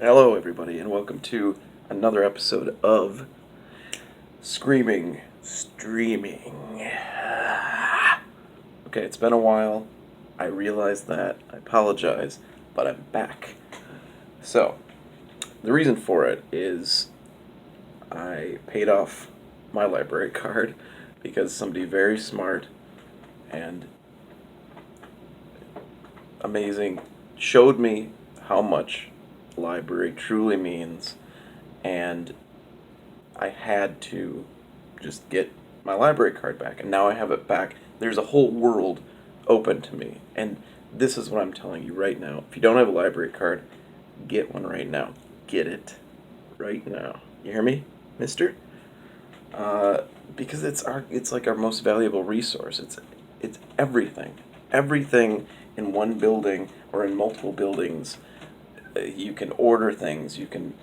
Hello, everybody, and welcome to another episode of Screaming Streaming. Okay, it's been a while. I realize that. I apologize, but I'm back. So, the reason for it is I paid off my library card because somebody very smart and amazing showed me how much library truly means, and I had to just get my library card back, and now I have it back. There's a whole world open to me, and this is what I'm telling you right now. If you don't have a library card, get one right now. Get it right now. You hear me, mister? Because it's like our most valuable resource. It's everything. Everything in one building or in multiple buildings. You can order things. You can.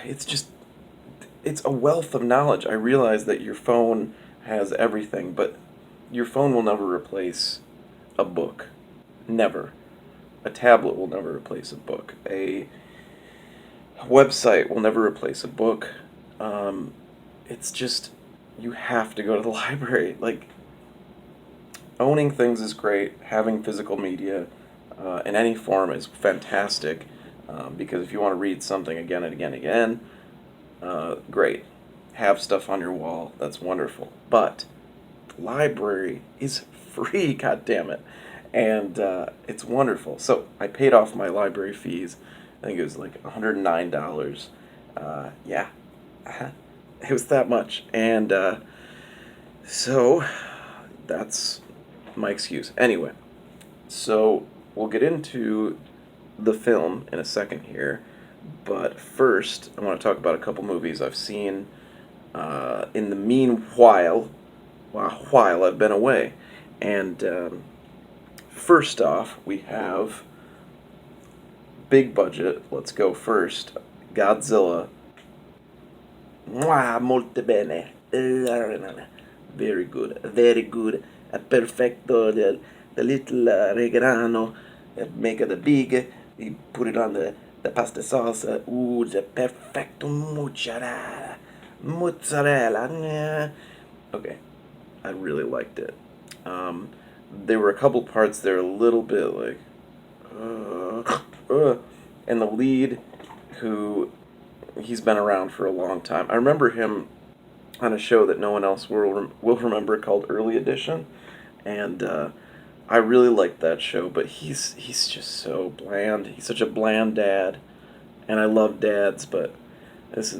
It's just it's a wealth of knowledge. I realize that your phone has everything, but your phone will never replace a book. Never. A tablet will never replace a book. A website will never replace a book. It's just, you have to go to the library. Like, owning things is great. Having physical media in any form is fantastic, because if you want to read something again and again and again, great. Have stuff on your wall. That's wonderful. But the library is free, god damn it. And it's wonderful. So I paid off my library fees. I think it was like $109. Yeah. It was that much. And so that's my excuse. Anyway, so we'll get into the film in a second here. But first, I want to talk about a couple movies I've seen in the meanwhile, while I've been away. And first off, we have big budget. Let's go first. Godzilla. Mwah, molto bene. Very good. Very good. Perfecto. The little regano. Make it big. We put it on the pasta sauce. Ooh, the perfecto mozzarella. Mozzarella. Okay, I really liked it. There were a couple parts that are a little bit like, and the lead, who he's been around for a long time. I remember him on a show that no one else will remember called Early Edition, and I really liked that show. But he's just so bland. He's such a bland dad, and I love dads, but that's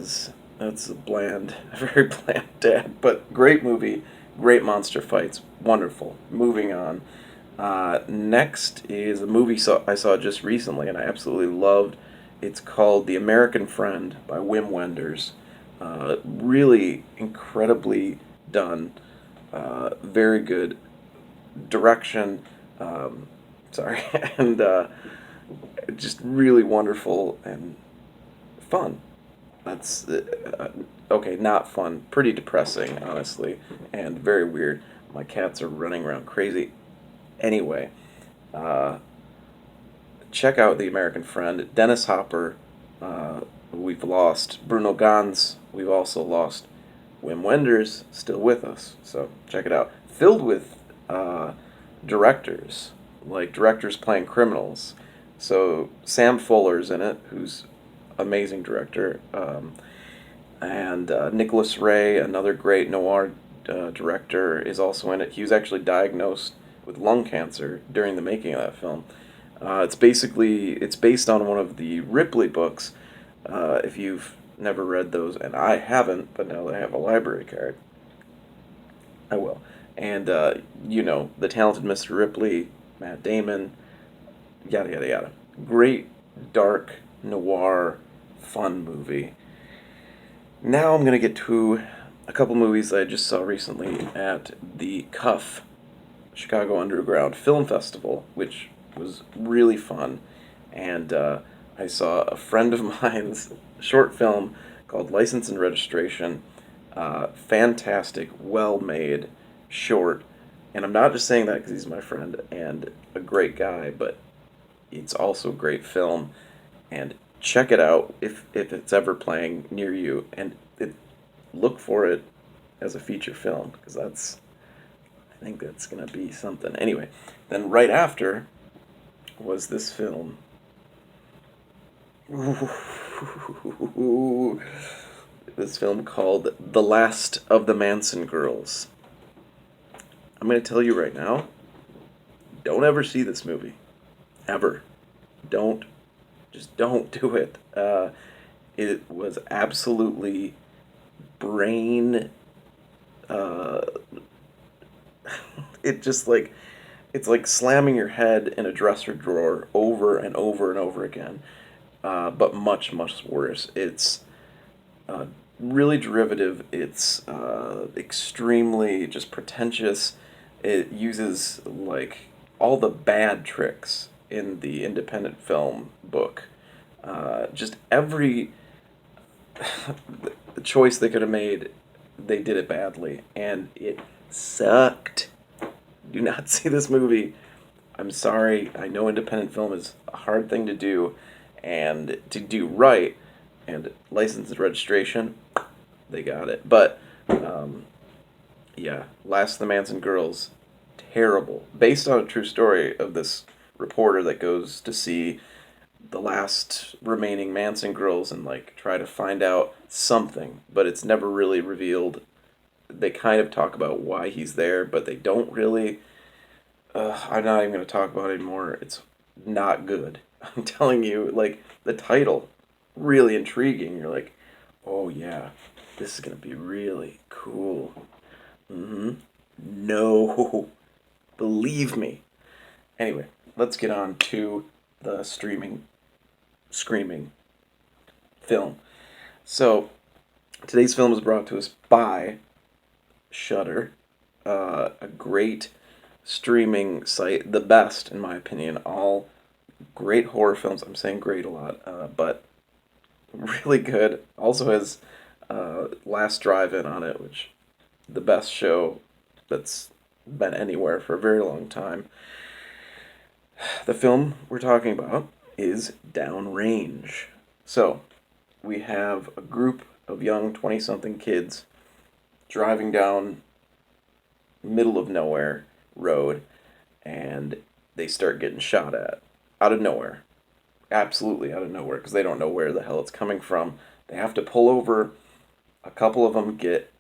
a bland, a very bland dad. But great movie, great monster fights, wonderful. Moving on. Next is a movie I saw just recently, and I absolutely loved. It's called The American Friend by Wim Wenders. Really incredibly done. Very good direction. Sorry, and just really wonderful and fun. That's okay. Not fun. Pretty depressing, honestly, and very weird. My cats are running around crazy. Anyway, uh, check out The American Friend. Dennis Hopper, we've lost. Bruno Ganz, we've also lost. Wim Wenders, still with us. So check it out. Filled with directors, like directors playing criminals. So Sam Fuller's in it, who's amazing director, and Nicholas Ray, another great noir director, is also in it. He was actually diagnosed with lung cancer during the making of that film. It's based on one of the Ripley books. If you've never read those, and I haven't, but now that I have a library card, I will. And the talented Mr. Ripley, Matt Damon, yada yada yada. Great dark noir fun movie. Now I'm gonna get to a couple movies I just saw recently at the Cuff Chicago Underground Film Festival, which was really fun. And I saw a friend of mine's short film called License and Registration. Fantastic, well made, short. And I'm not just saying that because he's my friend and a great guy, but it's also a great film. And check it out if it's ever playing near you, and look for it as a feature film, because I think that's gonna be something. Anyway, then right after was this film. This film called The Last of the Manson Girls. I'm gonna tell you right now, don't ever see this movie. Ever. Don't. Just don't do it. It was absolutely brain. Uh, it just like it's like slamming your head in a dresser drawer over and over and over again, but much much worse. It's uh, really derivative. It's extremely just pretentious. It uses like all the bad tricks in the independent film book. Just every the choice they could have made, they did it badly, and it sucked. Do not see this movie. I'm sorry. I know independent film is a hard thing to do, and to do right, and license and registration, they got it. But yeah, Last of the Manson Girls, terrible. Based on a true story of this reporter that goes to see the last remaining Manson girls and like try to find out something, but it's never really revealed. They kind of talk about why he's there, but they don't really. I'm not even going to talk about it anymore. It's not good. I'm telling you, like, the title, really intriguing. You're like, oh yeah, this is going to be really cool. Mm-hmm. No, believe me. Anyway, let's get on to the screaming film. So, today's film is brought to us by Shudder, a great streaming site, the best in my opinion. All great horror films. I'm saying great a lot, but really good. Also has Last Drive-In on it, which the best show that's been anywhere for a very long time. The film we're talking about is Downrange. So, we have a group of young 20-something kids driving down middle of nowhere road, and they start getting shot at out of nowhere. Absolutely out of nowhere, because they don't know where the hell it's coming from. They have to pull over. A couple of them get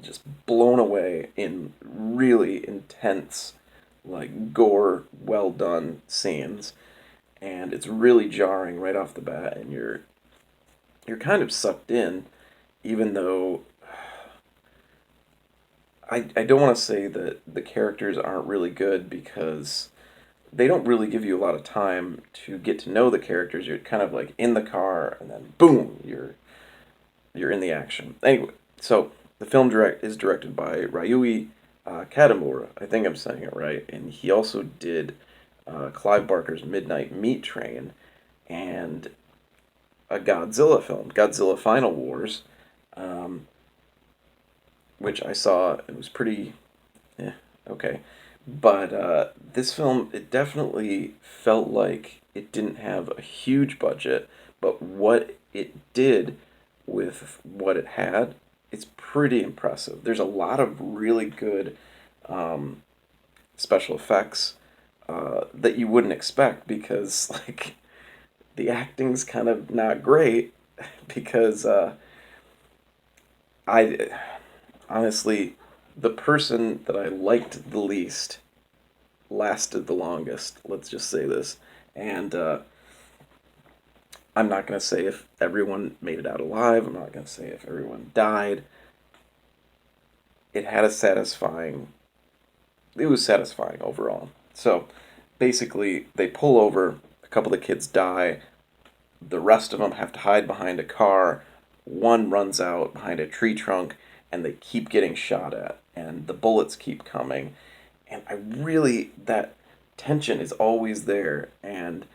just blown away in really intense, like gore, well done scenes, and it's really jarring right off the bat, and you're kind of sucked in, even though I don't want to say that the characters aren't really good, because they don't really give you a lot of time to get to know the characters. You're kind of like in the car, and then boom, you're in the action. Anyway, so the film is directed by Ryui Katamura. I think I'm saying it right, and he also did Clive Barker's Midnight Meat Train and a Godzilla film, Godzilla Final Wars, um, which I saw. It was pretty, okay. But this film, it definitely felt like it didn't have a huge budget, but what it did with what it had, it's pretty impressive. There's a lot of really good um, special effects that you wouldn't expect, because like the acting's kind of not great, because I honestly, the person that I liked the least lasted the longest. Let's just say this. And I'm not going to say if everyone made it out alive. I'm not going to say if everyone died. It had a satisfying. It was satisfying overall. So basically, they pull over. A couple of the kids die. The rest of them have to hide behind a car. One runs out behind a tree trunk, and they keep getting shot at, and the bullets keep coming. And I really, that tension is always there, and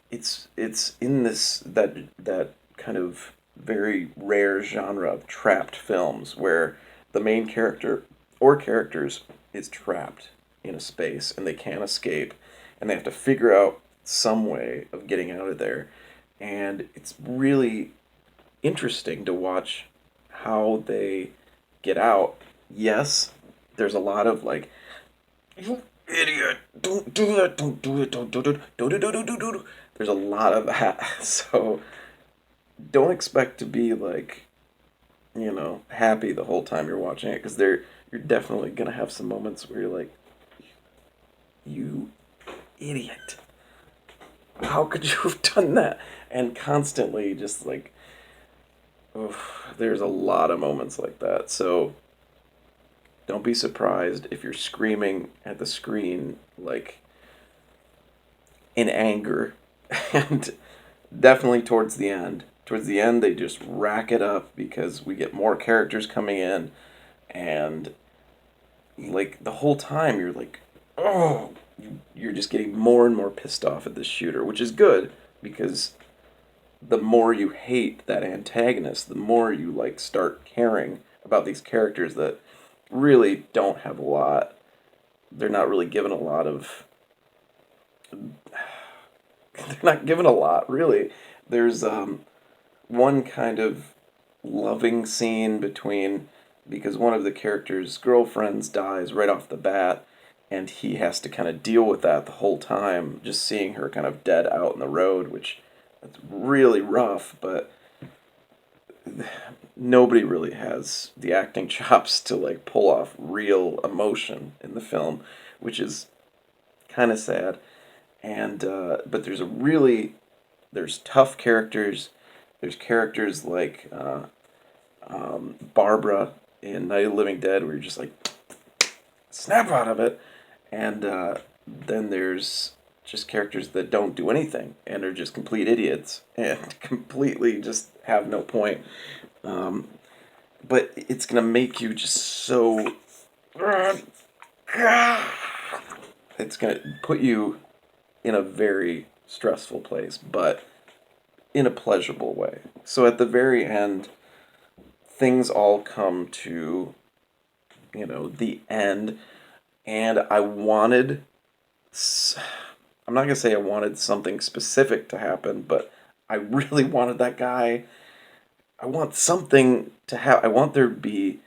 it's in that kind of very rare genre of trapped films, where the main character or characters is trapped in a space and they can't escape, and they have to figure out some way of getting out of there. and it's really interesting to watch how they get out. Yes, there's a lot of like, you idiot, don't do that, don't do it, don't do it, don't do it, don't do it, don't do it. There's a lot of that. So don't expect to be like, happy the whole time you're watching it, because you're definitely gonna have some moments where you're like, you idiot. How could you have done that? And constantly just like, oof, there's a lot of moments like that. So don't be surprised if you're screaming at the screen like in anger. And definitely towards the end. Towards the end, they just rack it up because we get more characters coming in, and like the whole time you're like, oh, you're just getting more and more pissed off at this shooter, which is good because the more you hate that antagonist, the more you like start caring about these characters that really don't have a lot. They're not really given a lot of. They're not given a lot, really. There's one kind of loving scene between, because one of the characters' girlfriends dies right off the bat, and he has to kind of deal with that the whole time, just seeing her kind of dead out in the road, which it's really rough, but nobody really has the acting chops to like pull off real emotion in the film, which is kind of sad. And but there's tough characters. There's characters like Barbara in Night of the Living Dead, where you're just like, snap out of it. And then there's just characters that don't do anything and are just complete idiots and completely just have no point. But it's gonna make you just so. It's gonna put you in a very stressful place, but in a pleasurable way. So at the very end, things all come to, the end, and I'm not going to say I wanted something specific to happen, but I really wanted that guy. I want something to have. I want there to be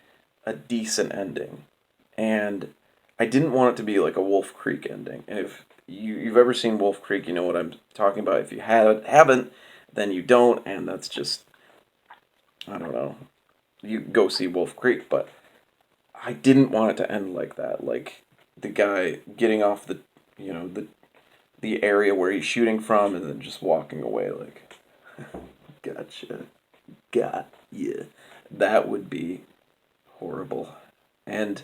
a decent ending. And I didn't want it to be like a Wolf Creek ending. And if you've ever seen Wolf Creek, you know what I'm talking about. If you haven't, then you don't, and that's just, I don't know. You go see Wolf Creek, but I didn't want it to end like that. Like the guy getting off the area where he's shooting from and then just walking away like, gotcha, got ya. That would be horrible. And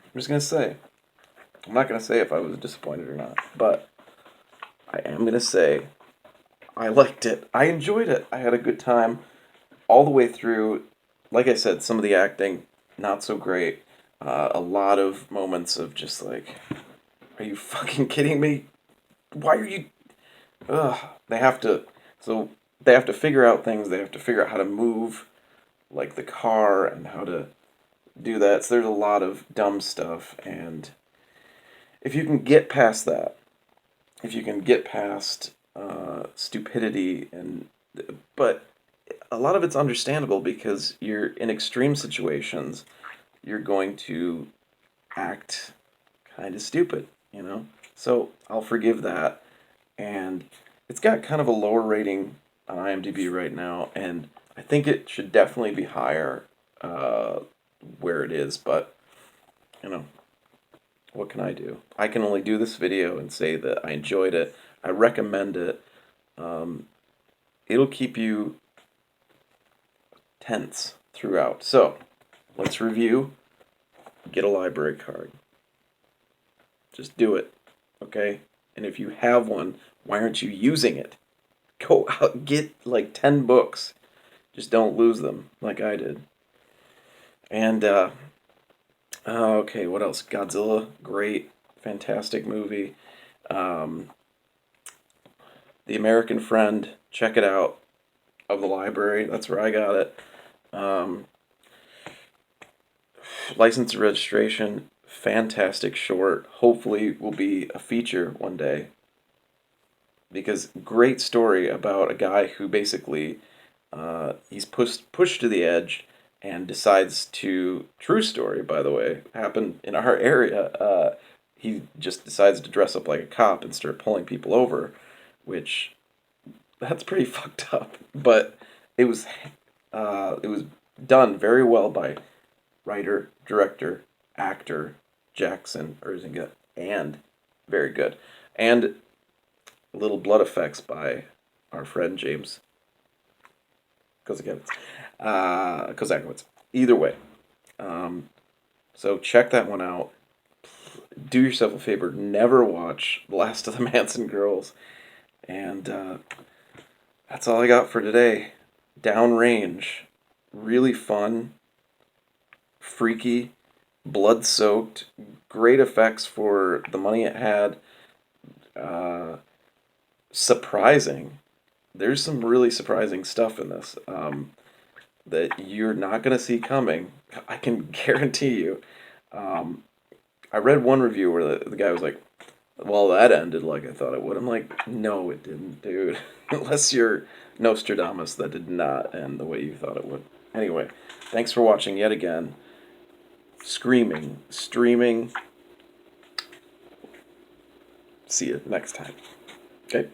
I'm just gonna say, I'm not gonna say if I was disappointed or not, but I am gonna say I liked it. I enjoyed it. I had a good time all the way through. Like I said, some of the acting not so great. A lot of moments of just like, are you fucking kidding me? Why are you? Ugh. They have to. So they have to figure out things. They have to figure out how to move, like the car, and how to do that. So there's a lot of dumb stuff, and if you can get past that, if you can get past stupidity, but a lot of it's understandable because you're in extreme situations, you're going to act kind of stupid. So I'll forgive that. And it's got kind of a lower rating on IMDb right now, and I think it should definitely be higher where it is, but, you know, what can I do? I can only do this video and say that I enjoyed it. I recommend it. It'll keep you tense throughout. So, let's review. Get a library card. Just do it, okay? And if you have one, why aren't you using it? Go out, get like 10 books. Just don't lose them like I did. And, okay, what else? Godzilla, great, fantastic movie. The American Friend, check it out, of the library. That's where I got it. License and Registration, fantastic short. Hopefully will be a feature one day. because great story about a guy who basically he's pushed to the edge and decides to, true story by the way, happened in our area. He just decides to dress up like a cop and start pulling people over, which that's pretty fucked up. But it was done very well by writer, director, actor Jackson Erzinga, and very good, and little blood effects by our friend James Kozakowicz. Kozakowicz. Either way, um, so check that one out. Do yourself a favor, never watch The Last of the Manson Girls, and that's all I got for today. Downrange, really fun, freaky, blood soaked, great effects for the money it had. Uh, Surprising. There's some really surprising stuff in this that you're not going to see coming. I can guarantee you. Um, I read one review where the guy was like, well, that ended like I thought it would. I'm like, no, it didn't, dude. Unless you're Nostradamus, that did not end the way you thought it would. Anyway, thanks for watching yet again. Screaming, streaming. See you next time. Okay?